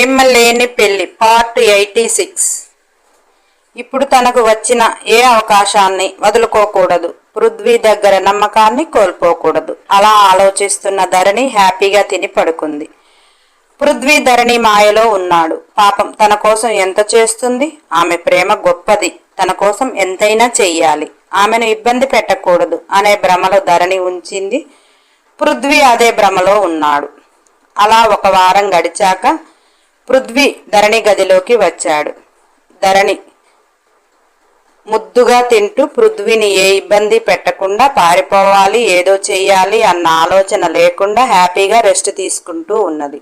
ప్రేమ లేని పెళ్లి పార్ట్ 86. ఇప్పుడు తనకు వచ్చిన ఏ అవకాశాన్ని వదులుకోకూడదు, పృథ్వీ దగ్గర నమ్మకాన్ని కోల్పోకూడదు. అలా ఆలోచిస్తున్న ధరణి హ్యాపీగా తిని పడుకుంది. పృథ్వీ ధరణి మాయలో ఉన్నాడు. పాపం తన కోసం ఎంత చేస్తుంది. ఆమె ప్రేమ గొప్పది, తన కోసం ఎంతైనా చెయ్యాలి, ఆమెను ఇబ్బంది పెట్టకూడదు అనే భ్రమలో ధరణి ఉంచింది. పృథ్వీ అదే భ్రమలో ఉన్నాడు. అలా ఒక వారం గడిచాక పృథ్వీ ధరణి గదిలోకి వచ్చాడు. ధరణి ముద్దుగా తింటూ పృథ్వీని ఏ ఇబ్బంది పెట్టకుండా పారిపోవాలి, ఏదో చెయ్యాలి అన్న ఆలోచన లేకుండా హ్యాపీగా రెస్ట్ తీసుకుంటూ ఉన్నది.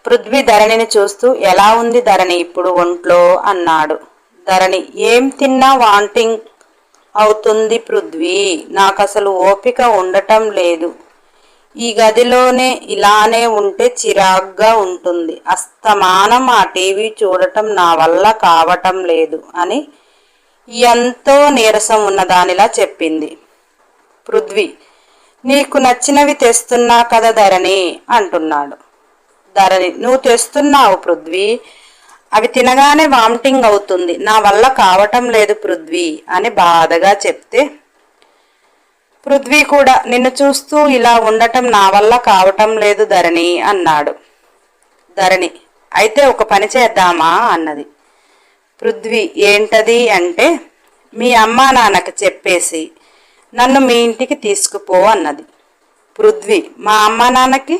పృథ్వీ ధరణిని చూస్తూ, ఎలా ఉంది ధరణి ఇప్పుడు ఒంట్లో అన్నాడు. ధరణి, ఏం తిన్నా వాంటింగ్ అవుతుంది పృథ్వీ, నాకు అసలు ఓపిక ఉండటం లేదు. ఈ గదిలోనే ఇలానే ఉంటే చిరాగ్గా ఉంటుంది. అస్తమానం ఆ టీవీ చూడటం నా వల్ల కావటం లేదు అని ఎంతో నీరసం ఉన్నదానిలా చెప్పింది. పృథ్వీ, నీకు నచ్చినవి తెస్తున్నా కదా ధరణి అంటున్నాడు. ధరణి, నువ్వు తెస్తున్నావు పృథ్వీ, అవి తినగానే వామిటింగ్ అవుతుంది, నా వల్ల కావటం లేదు పృథ్వీ అని బాధగా చెప్తే, పృథ్వీ కూడా నిన్ను చూస్తూ ఇలా ఉండటం నా వల్ల కావటం లేదు ధరణి అన్నాడు. ధరణి, అయితే ఒక పని చేద్దామా అన్నది. పృథ్వీ, ఏంటది అంటే, మీ అమ్మా నాన్నకి చెప్పేసి నన్ను మీ ఇంటికి తీసుకుపో అన్నది. పృథ్వీ, మా అమ్మా నాన్నకి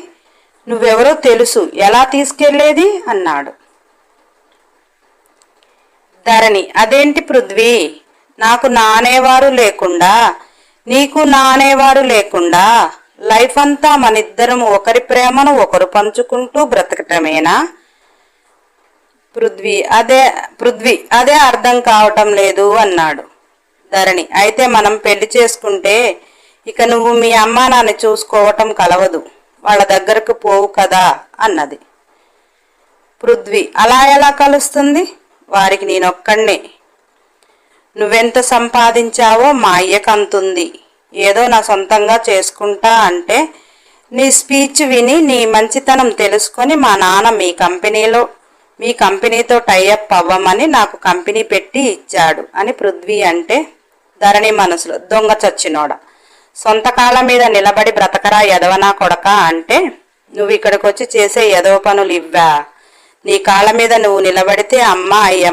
నువ్వెవరో తెలుసు, ఎలా తీసుకెళ్లేది అన్నాడు. ధరణి, అదేంటి పృథ్వీ, నాకు నానేవారు లేకుండా, నీకు నానేవారు లేకుండా లైఫ్ అంతా మనిద్దరం ఒకరి ప్రేమను ఒకరు పంచుకుంటూ బ్రతకటమేనా? పృథ్వీ అదే అర్థం కావటం లేదు అన్నాడు. ధరణి, అయితే మనం పెళ్లి చేసుకుంటే ఇక నువ్వు మీ అమ్మా నాన్న చూసుకోవటం కలవదు, వాళ్ళ దగ్గరకు పోవు కదా అన్నది. పృథ్వీ, అలా ఎలా కలుస్తుంది, వారికి నేనొక్కడినే. నువ్వెంత సంపాదించావో మా అయ్యకు అంతుంది, ఏదో నా సొంతంగా చేసుకుంటా అంటే నీ స్పీచ్ విని నీ మంచితనం తెలుసుకొని మా నాన్న మీ కంపెనీతో టైఅప్ అవ్వమని నాకు కంపెనీ పెట్టి ఇచ్చాడు అని పృథ్వీ అంటే, ధరణి మనసులో, దొంగ చచ్చినోడ, సొంత కాళ్ళ మీద నిలబడి బ్రతకరా ఎదవనా కొడక అంటే, నువ్వు ఇక్కడికి వచ్చి చేసే ఎదవ పనులు ఇవ్వా? నీ కాళ్ళ మీద నువ్వు నిలబడితే అమ్మ అయ్య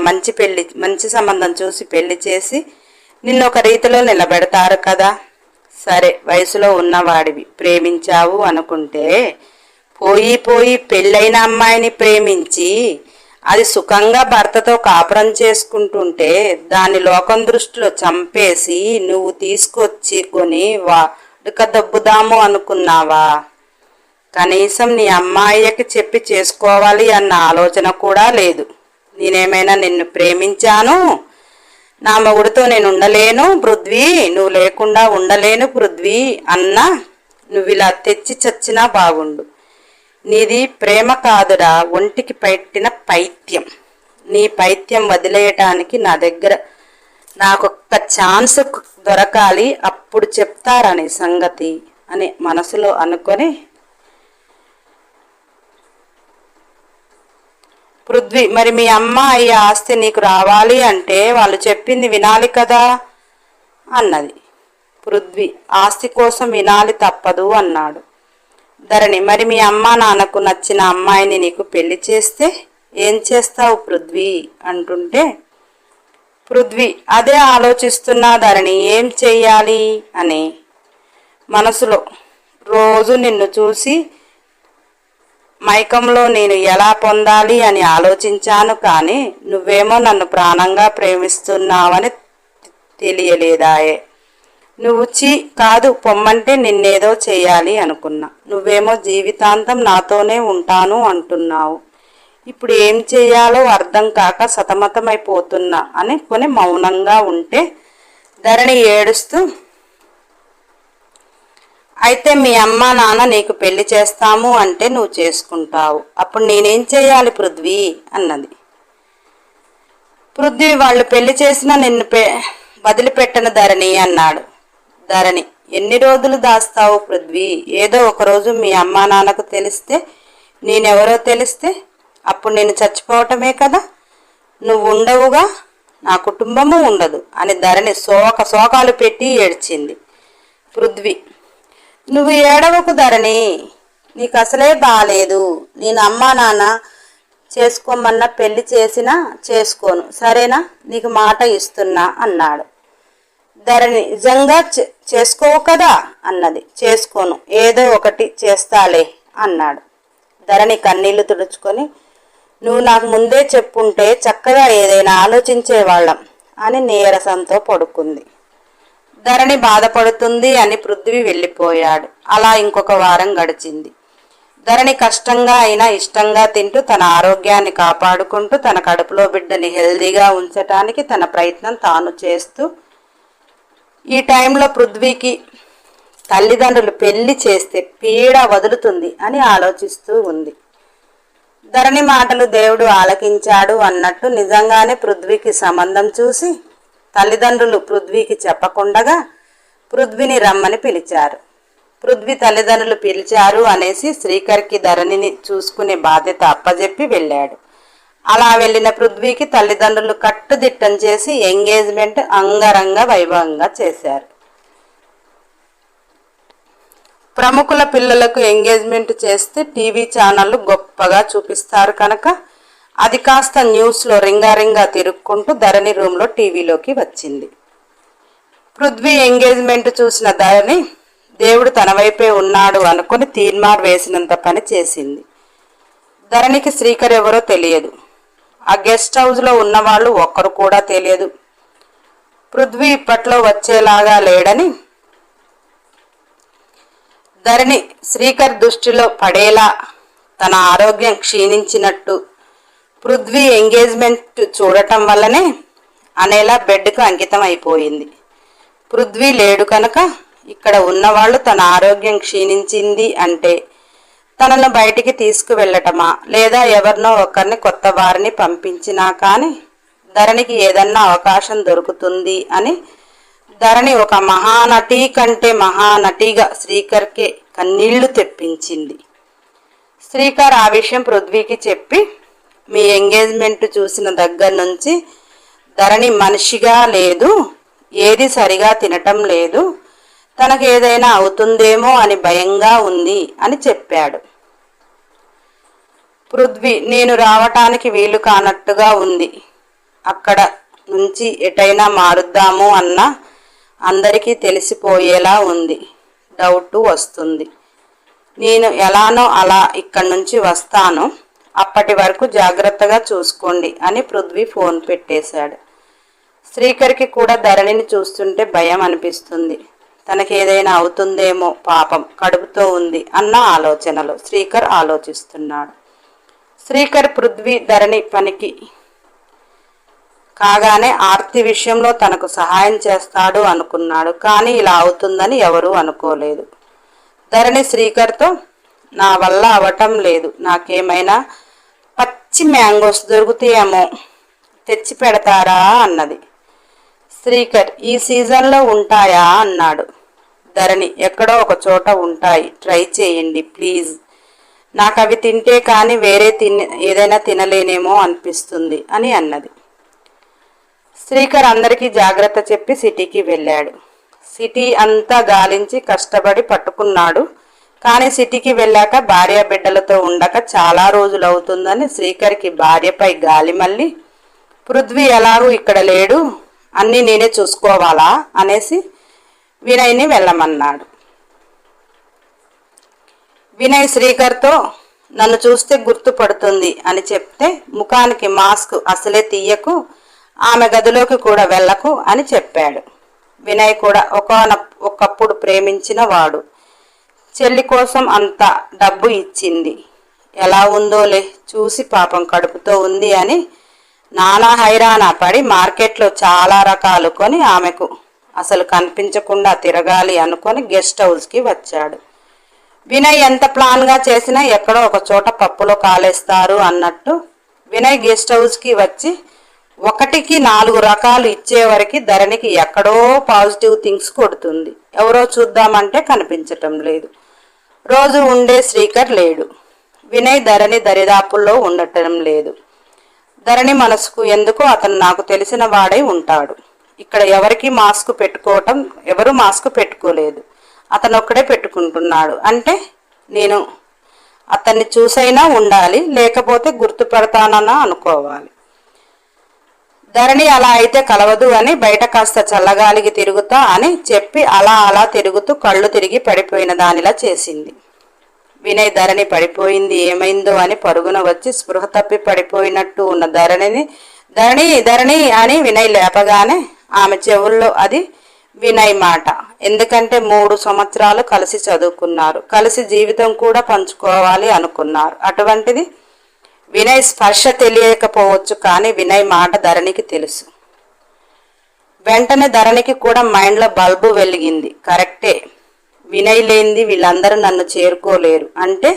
మంచి సంబంధం చూసి పెళ్లి చేసి నిన్నొక రీతిలో నిలబెడతారు కదా. సరే, వయసులో ఉన్నవాడివి, ప్రేమించావు అనుకుంటే పోయి పెళ్ళైన అమ్మాయిని ప్రేమించి అది సుఖంగా భర్తతో కాపురం చేసుకుంటుంటే దాన్ని లోకం దృష్టిలో చంపేసి నువ్వు తీసుకొచ్చి కొని వాడుక దబ్బుదాము అనుకున్నావా? కనీసం నీ అమ్మాయికి చెప్పి చేసుకోవాలి అన్న ఆలోచన కూడా లేదు. నేనేమైనా నిన్ను ప్రేమించాను? నా మొగుడితో నేను ఉండలేను పృథ్వీ, నువ్వు లేకుండా ఉండలేను పృథ్వీ అన్నా నువ్వు ఇలా తెచ్చి చచ్చినా బాగుండు. నీది ప్రేమ కాదురా, ఒంటికి పట్టిన పైత్యం. నీ పైత్యం వదిలేయటానికి నా దగ్గర నాకొక్క ఛాన్స్ దొరకాలి, అప్పుడు చెప్తారని సంగతి అని మనసులో అనుకొని, పృథ్వీ, మరి మీ అమ్మ అయ్య ఆస్తి నీకు రావాలి అంటే వాళ్ళు చెప్పింది వినాలి కదా అన్నది. పృథ్వీ, ఆస్తి కోసం వినాలి తప్పదు అన్నాడు. ధరణి, మరి మీ అమ్మ నాన్నకు నచ్చిన అమ్మాయిని నీకు పెళ్లి చేస్తే ఏం చేస్తావు పృథ్వీ అంటుంటే, పృథ్వీ, అదే ఆలోచిస్తున్నా ధరణి, ఏం చెయ్యాలి అని మనసులో. రోజు నిన్ను చూసి మైకంలో నేను ఎలా పొందాలి అని ఆలోచించాను, కానీ నువ్వేమో నన్ను ప్రాణంగా ప్రేమిస్తున్నావని తెలియలేదాయే. నువ్వు కాదు పొమ్మంటే నిన్నేదో చేయాలి అనుకున్నా, నువ్వేమో జీవితాంతం నాతోనే ఉంటాను అంటున్నావు. ఇప్పుడు ఏం చేయాలో అర్థం కాక సతమతమైపోతున్నా అని కొని మౌనంగా ఉంటే ధరణి ఏడుస్తూ, అయితే మీ అమ్మ నాన్న నీకు పెళ్లి చేస్తాము అంటే నువ్వు చేసుకుంటావు, అప్పుడు నేనేం చేయాలి పృథ్వీ అన్నది. పృథ్వీ, వాళ్ళు పెళ్లి చేసినా నిన్ను వదిలిపెట్టను ధరణి అన్నాడు. ధరణి, ఎన్ని రోజులు దాస్తావు పృథ్వీ, ఏదో ఒకరోజు మీ అమ్మా నాన్నకు తెలిస్తే నేనెవరో తెలిస్తే అప్పుడు నేను చచ్చిపోవటమే కదా, నువ్వు ఉండవుగా, నా కుటుంబము ఉండదు అని ధరణి శోకాలు పెట్టి ఏడ్చింది. పృథ్వీ, నువ్వు ఏడవకు ధరణి, నీకు అసలే బాలేదు. నేను అమ్మా నాన్న చేసుకోమన్నా పెళ్లి చేసినా చేసుకోను, సరేనా, నీకు మాట ఇస్తున్నా అన్నాడు. ధరణి, నిజంగా చేసుకోవు కదా అన్నది. చేసుకోను, ఏదో ఒకటి చేస్తాలే అన్నాడు. ధరణి కన్నీళ్లు తుడుచుకొని, నువ్వు నాకు ముందే చెప్పుంటే చక్కగా ఏదైనా ఆలోచించేవాళ్ళం అని నీరసంతో పడుకుంది. ధరణి బాధపడుతుంది అని పృథ్వీ వెళ్ళిపోయాడు. అలా ఇంకొక వారం గడిచింది. ధరణి కష్టంగా అయినా ఇష్టంగా తింటూ తన ఆరోగ్యాన్ని కాపాడుకుంటూ తన కడుపులో బిడ్డని హెల్దీగా ఉంచటానికి తన ప్రయత్నం తాను చేస్తూ, ఈ టైంలో పృథ్వీకి తల్లిదండ్రులు పెళ్లి చేస్తే పీడ వదులుతుంది అని ఆలోచిస్తూ ఉంది. ధరణి మాటలు దేవుడు ఆలకించాడు అన్నట్టు నిజంగానే పృథ్వీకి సంబంధం చూసి తల్లిదండ్రులు పృథ్వీకి చెప్పకుండగా పృథ్వీని రమ్మని పిలిచారు. పృథ్వీ తల్లిదండ్రులు పిలిచారు అనేసి శ్రీకర్కి ధరణిని చూసుకునే బాధ్యత అప్పజెప్పి వెళ్ళాడు. అలా వెళ్ళిన పృథ్వీకి తల్లిదండ్రులు కట్టుదిట్టం చేసి ఎంగేజ్మెంట్ అంగరంగ వైభవంగా చేశారు. ప్రముఖుల పిల్లలకు ఎంగేజ్మెంట్ చేస్తే టీవీ ఛానళ్లు గొప్పగా చూపిస్తారు కనుక అది కాస్త న్యూస్లో రింగారింగా తిరుక్కుంటూ ధరణి రూమ్లో టీవీలోకి వచ్చింది. పృథ్వీ ఎంగేజ్మెంట్ చూసిన ధరణి దేవుడు తన వైపే ఉన్నాడు అనుకుని తీర్మార్ వేసినంత పని చేసింది. ధరణికి శ్రీకర్ ఎవరో తెలియదు. ఆ గెస్ట్ హౌస్లో ఉన్నవాళ్ళు ఒక్కరు కూడా తెలియదు. పృథ్వీ ఇప్పట్లో వచ్చేలాగా లేడని ధరణి శ్రీకర్ దృష్టిలో పడేలా తన ఆరోగ్యం క్షీణించినట్టు పృథ్వీ ఎంగేజ్మెంట్ చూడటం వల్లనే అనేలా బెడ్కు అంకితం అయిపోయింది. పృథ్వీ లేడు కనుక ఇక్కడ ఉన్నవాళ్ళు తన ఆరోగ్యం క్షీణించింది అంటే తనను బయటికి తీసుకువెళ్ళటమా లేదా ఎవరినో ఒకరిని కొత్త వారిని పంపించినా కానీ ధరణికి ఏదన్నా అవకాశం దొరుకుతుంది అని ధరణి ఒక మహానటి కంటే మహానటిగా శ్రీకర్కే కన్నీళ్లు తెప్పించింది. శ్రీకర్ ఆ విషయం పృథ్వీకి చెప్పి, మీ ఎంగేజ్మెంట్ చూసిన దగ్గర నుంచి ధరణి మనిషిగా లేదు, ఏది సరిగా తినటం లేదు, తనకు ఏదైనా అవుతుందేమో అని భయంగా ఉంది అని చెప్పాడు. పృథ్వీ, నేను రావటానికి వీలు కానట్టుగా ఉంది, అక్కడ నుంచి ఎటైనా మారుద్దాము అన్నా అందరికీ తెలిసిపోయేలా ఉంది, డౌట్ వస్తుంది. నేను ఎలానో అలా ఇక్కడి నుంచి వస్తాను, అప్పటి వరకు జాగ్రత్తగా చూసుకోండి అని పృథ్వీ ఫోన్ పెట్టేశాడు. శ్రీకర్కి కూడా ధరణిని చూస్తుంటే భయం అనిపిస్తుంది. తనకి ఏదైనా అవుతుందేమో, పాపం కడుపుతో ఉంది అన్న ఆలోచనలో శ్రీకర్ ఆలోచిస్తున్నాడు. శ్రీకర్ పృథ్వీ ధరణి పనికి కాగానే ఆర్తి విషయంలో తనకు సహాయం చేస్తాడు అనుకున్నాడు. కానీ ఇలా అవుతుందని ఎవరూ అనుకోలేదు. ధరణి శ్రీకర్తో, నా వల్ల అవటం లేదు, నాకేమైనా పచ్చి మ్యాంగోస్ దొరుకుతాయేమో తెచ్చి పెడతారా అన్నది. శ్రీకర్, ఈ సీజన్లో ఉంటాయా అన్నాడు. ధరణి, ఎక్కడో ఒక చోట ఉంటాయి, ట్రై చేయండి ప్లీజ్, నాకు అవి తింటే కానీ వేరే ఏదైనా తినలేనేమో అనిపిస్తుంది అని అన్నది. శ్రీకర్ అందరికీ జాగ్రత్త చెప్పి సిటీకి వెళ్ళాడు. సిటీ అంతా గాలించి కష్టపడి పట్టుకున్నాడు. కానీ సిటీకి వెళ్ళాక భార్య బిడ్డలతో ఉండక చాలా రోజులు అవుతుందని శ్రీకర్కి భార్యపై గాలి మళ్ళీ, పృథ్వీ ఎలాగూ ఇక్కడ లేడు, అన్నీ నేనే చూసుకోవాలా అనేసి వినయ్ని వెళ్ళమన్నాడు. వినయ్ శ్రీకర్తో, నన్ను చూస్తే గుర్తుపడుతుంది అని చెప్తే ముఖానికి మాస్క్ అసలే తీయకు, ఆమె గదిలోకి కూడా వెళ్ళకు అని చెప్పాడు. వినయ్ కూడా ఒకప్పుడు ప్రేమించిన వాడు, చెల్లి కోసం అంత డబ్బు ఇచ్చింది, ఎలా ఉందోలే చూసి పాపం కడుపుతో ఉంది అని నానా హైరాణ పడి మార్కెట్లో చాలా రకాలు కొని ఆమెకు అసలు కనిపించకుండా తిరగాలి అనుకొని గెస్ట్ హౌస్కి వచ్చాడు. వినయ్ ఎంత ప్లాన్గా చేసినా ఎక్కడో ఒక చోట పప్పులో కాలేస్తారు అన్నట్టు వినయ్ గెస్ట్ హౌస్కి వచ్చి 1కి 4 రకాలు ఇచ్చేవరకు ధరణికి ఎక్కడో పాజిటివ్ థింగ్స్ కొడుతుంది. ఎవరో చూద్దామంటే కనిపించటం లేదు. రోజు ఉండే శ్రీకర్ లేడు. వినయ్ ధరణి దరిదాపుల్లో ఉండటం లేదు. ధరణి మనసుకు ఎందుకో అతను నాకు తెలిసిన వాడై ఉంటాడు. ఇక్కడ ఎవరు మాస్క్ పెట్టుకోలేదు. అతను ఒక్కడే పెట్టుకుంటున్నాడు అంటే నేను అతన్ని చూసైనా ఉండాలి, లేకపోతే గుర్తుపడతానన్నా అనుకోవాలి. ధరణి అలా అయితే కలవదు అని బయట కాస్త చల్లగాలికి తిరుగుతా అని చెప్పి అలా తిరుగుతూ కళ్ళు తిరిగి పడిపోయిన దానిలా చేసింది. వినయ్ ధరణి పడిపోయింది ఏమైందో అని పరుగున వచ్చి స్పృహ తప్పి పడిపోయినట్టు ఉన్న ధరణిని ధరణి ధరణి అని వినయ్ లేపగానే ఆమె చెవుల్లో అది వినయ్ మాట. ఎందుకంటే 3 సంవత్సరాలు కలిసి చదువుకున్నారు, కలిసి జీవితం కూడా పంచుకోవాలి అనుకున్నారు. అటువంటిది వినయ్ స్పర్శ తెలియకపోవచ్చు, కానీ వినయ్ మాట ధరణికి తెలుసు. వెంటనే ధరణికి కూడా మైండ్లో బల్బు వెలిగింది. కరెక్టే, వినయ్ లేనిది వీళ్ళందరూ నన్ను చేరుకోలేరు అంటే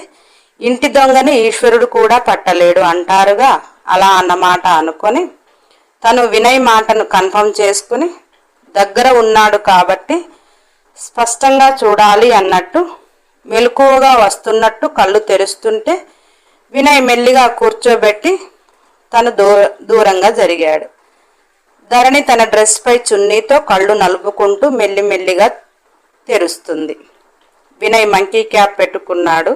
ఇంటి దొంగని ఈశ్వరుడు కూడా పట్టలేడు అంటారుగా, అలా అన్నమాట అనుకొని తను వినయ్ మాటను కన్ఫర్మ్ చేసుకుని దగ్గర ఉన్నాడు కాబట్టి స్పష్టంగా చూడాలి అన్నట్టు మెలకువగా వస్తున్నట్టు కళ్ళు తెరుస్తుంటే వినయ్ మెల్లిగా కూర్చోబెట్టి తను దూరంగా జరిగాడు. ధరణి తన డ్రెస్ పై చున్నీతో కళ్ళు నలుపుకుంటూ మెల్లిమెల్లిగా తెరుస్తుంది. వినయ్ మంకీ క్యాప్ పెట్టుకున్నాడు.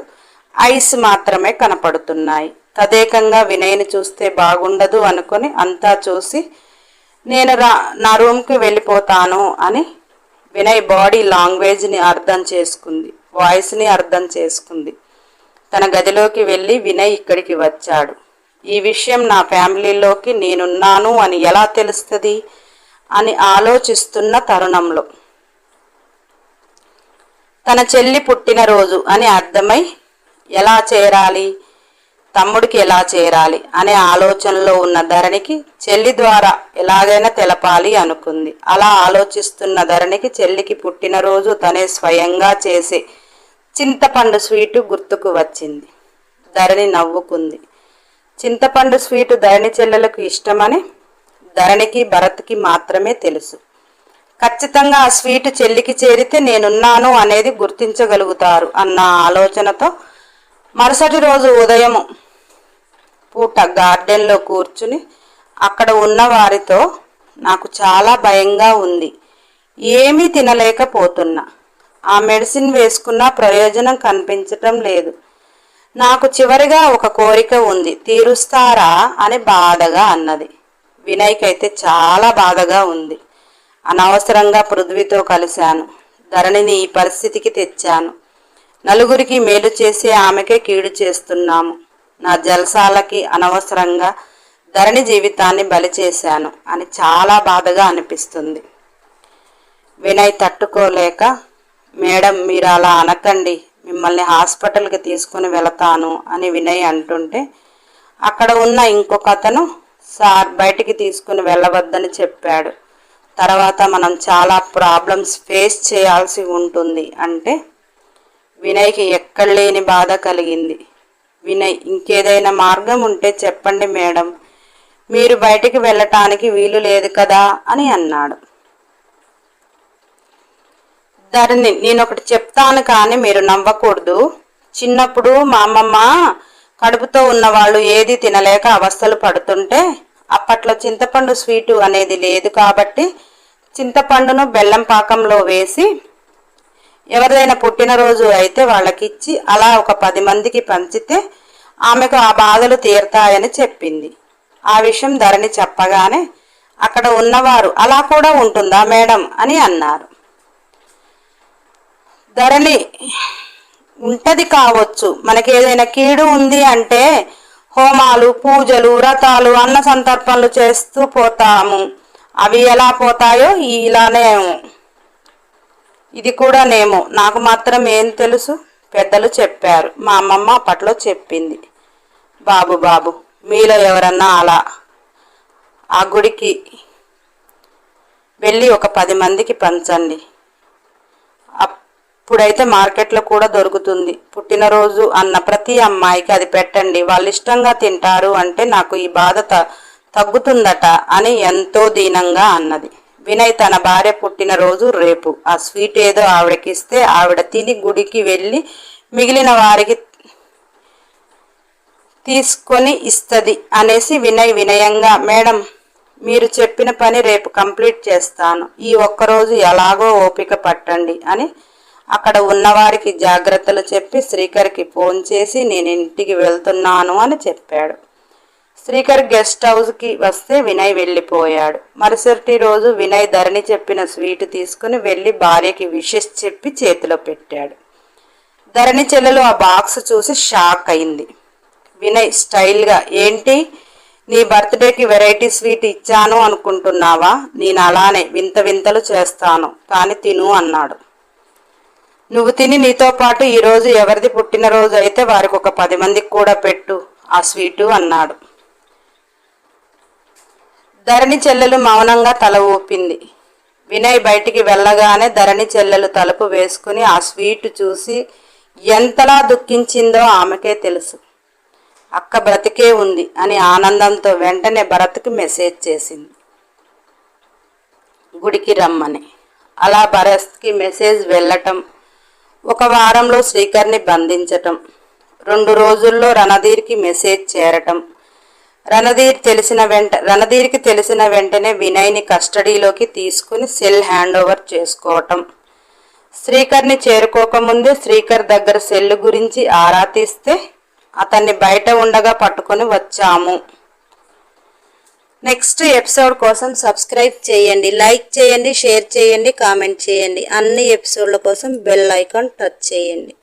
ఐస్ మాత్రమే కనపడుతున్నాయి. తదేకంగా వినయ్ని చూస్తే బాగుండదు అనుకుని అంతా చూసి నేను నా రూమ్కి వెళ్ళిపోతాను అని వినయ్ బాడీ లాంగ్వేజ్ని అర్థం చేసుకుంది, వాయిస్ని అర్థం చేసుకుంది. తన గదిలోకి వెళ్ళి వినయ్ ఇక్కడికి వచ్చాడు, ఈ విషయం నా ఫ్యామిలీలోకి నేనున్నాను అని ఎలా తెలుస్తుంది అని ఆలోచిస్తున్న తరుణంలో తన చెల్లి పుట్టినరోజు అని అర్థమై ఎలా చేరాలి, తమ్ముడికి ఎలా చేరాలి అనే ఆలోచనలో ఉన్న ధరణికి చెల్లి ద్వారా ఎలాగైనా తెలపాలి అనుకుంది. అలా ఆలోచిస్తున్న ధరణికి చెల్లికి పుట్టినరోజు తనే స్వయంగా చేసే చింతపండు స్వీటు గుర్తుకు వచ్చింది. ధరణి నవ్వుకుంది. చింతపండు స్వీటు ధరణి చెల్లెలకు ఇష్టమని ధరణికి భరత్కి మాత్రమే తెలుసు. ఖచ్చితంగా ఆ స్వీటు చెల్లికి చేరితే నేనున్నాను అనేది గుర్తించగలుగుతారు అన్న ఆలోచనతో మరుసటి రోజు ఉదయం పూట గార్డెన్లో కూర్చుని అక్కడ ఉన్న వారితో నాకు చాలా భయంగా ఉంది, ఏమీ తినలేకపోతున్నా, ఆ మెడిసిన్ వేసుకున్న ప్రయోజనం కనిపించటం లేదు, నాకు చివరిగా ఒక కోరిక ఉంది, తీరుస్తారా అని బాధగా అన్నది. వినయ్కైతే చాలా బాధగా ఉంది. అనవసరంగా పృథ్వీతో కలిశాను, ధరణిని ఈ పరిస్థితికి తెచ్చాను, నలుగురికి మేలు చేసి ఆమెకే కీడు చేస్తున్నాము, నా జల్సాలకి అనవసరంగా ధరణి జీవితాన్ని బలి చేశాను అని చాలా బాధగా అనిపిస్తుంది. వినయ్ తట్టుకోలేక, మేడం మీరు అలా అనకండి, మిమ్మల్ని హాస్పిటల్కి తీసుకుని వెళతాను అని వినయ్ అంటుంటే అక్కడ ఉన్న ఇంకొక అతను సార్ బయటికి తీసుకుని వెళ్ళవద్దని చెప్పాడు, తర్వాత మనం చాలా ప్రాబ్లమ్స్ ఫేస్ చేయాల్సి ఉంటుంది అంటే వినయ్కి ఎక్కడ లేని బాధ కలిగింది. వినయ్ ఇంకేదైనా మార్గం ఉంటే చెప్పండి మేడం, మీరు బయటికి వెళ్ళటానికి వీలు లేదు కదా అని అన్నాడు. ధరణి నేనొకటి చెప్తాను కానీ మీరు నవ్వకూడదు, చిన్నప్పుడు మా అమ్మమ్మ కడుపుతో ఉన్నవాళ్ళు ఏది తినలేక అవస్థలు పడుతుంటే అప్పట్లో చింతపండు స్వీటు అనేది లేదు కాబట్టి చింతపండును బెల్లం పాకంలో వేసి ఎవరిదైనా పుట్టినరోజు అయితే వాళ్ళకిచ్చి అలా ఒక 10 మందికి పంచితే ఆమెకు ఆ బాధలు తీరుతాయని చెప్పింది. ఆ విషయం ధరణి చెప్పగానే అక్కడ ఉన్నవారు అలా కూడా ఉంటుందా మేడం అని అన్నారు. ధరణి ఉంటది కావచ్చు, మనకి ఏదైనా కీడు ఉంది అంటే హోమాలు పూజలు వ్రతాలు అన్న సంతర్పణలు చేస్తూ పోతాము, అవి ఎలా పోతాయో ఇలానే ఇది కూడా నేమో, నాకు మాత్రం ఏం తెలుసు, పెద్దలు చెప్పారు, మా అమ్మమ్మ అప్పట్లో చెప్పింది. బాబు మీలో ఎవరన్నా అలా ఆ గుడికి వెళ్ళి ఒక 10 మందికి పంచండి, అప్పుడైతే మార్కెట్లో కూడా దొరుకుతుంది, పుట్టినరోజు అన్న ప్రతి అమ్మాయికి అది పెట్టండి, వాళ్ళు ఇష్టంగా తింటారు అంటే నాకు ఈ బాధ తగ్గుతుందట అని ఎంతో దీనంగా అన్నది. వినయ్ తన భార్య పుట్టినరోజు రేపు, ఆ స్వీట్ ఏదో ఆవిడకిస్తే ఆవిడ తిని గుడికి వెళ్ళి మిగిలిన వారికి తీసుకొని ఇస్తది అనేసి వినయ్ వినయంగా, మేడం మీరు చెప్పిన పని రేపు కంప్లీట్ చేస్తాను, ఈ ఒక్కరోజు ఎలాగో ఓపిక పట్టండి అని అక్కడ ఉన్నవారికి జాగ్రత్తలు చెప్పి శ్రీకర్కి ఫోన్ చేసి నేను ఇంటికి వెళ్తున్నాను అని చెప్పాడు. శ్రీకర్ గెస్ట్ హౌస్కి వస్తే వినయ్ వెళ్ళిపోయాడు. మరుసటి రోజు వినయ్ ధరణి చెప్పిన స్వీట్ తీసుకుని వెళ్ళి భార్యకి విషెస్ చెప్పి చేతిలో పెట్టాడు. ధరణి చెల్లెలు ఆ బాక్స్ చూసి షాక్ అయింది. వినయ్ స్టైల్గా, ఏంటి నీ బర్త్డేకి వెరైటీ స్వీట్ ఇచ్చాను అనుకుంటున్నావా, నేను అలానే వింత వింతలు చేస్తాను కానీ తిను అన్నాడు. నువ్వు తిని నీతో పాటు ఈరోజు ఎవరిది పుట్టినరోజు అయితే వారికి ఒక 10 మందికి కూడా పెట్టు ఆ స్వీటు అన్నాడు. ధరణి చెల్లెలు మౌనంగా తల ఊపింది. వినయ్ బయటికి వెళ్ళగానే ధరణి చెల్లెలు తలుపు వేసుకుని ఆ స్వీట్ చూసి ఎంతలా దుఃఖించిందో ఆమెకే తెలుసు. అక్క బ్రతికే ఉంది అని ఆనందంతో వెంటనే భరత్కి మెసేజ్ చేసింది, గుడికి రమ్మని. అలా భరత్కి మెసేజ్ వెళ్ళటం, 1 వారంలో శ్రీకర్ని బంధించటం, 2 రోజుల్లో రణధీర్కి మెసేజ్ చేరటం, రణధీర్కి తెలిసిన వెంటనే వినయ్ని కస్టడీలోకి తీసుకుని సెల్ హ్యాండ్ ఓవర్ చేసుకోవటం, శ్రీకర్ని చేరుకోకముందే శ్రీకర్ దగ్గర సెల్ గురించి ఆరా తీస్తే అతన్ని బయట ఉండగా పట్టుకొని వచ్చాము. నెక్స్ట్ ఎపిసోడ్ కోసం సబ్స్క్రైబ్ చేయండి, లైక్ చేయండి, షేర్ చేయండి, కామెంట్ చేయండి. అన్ని ఎపిసోడ్ల కోసం బెల్ ఐకాన్ టచ్ చేయండి.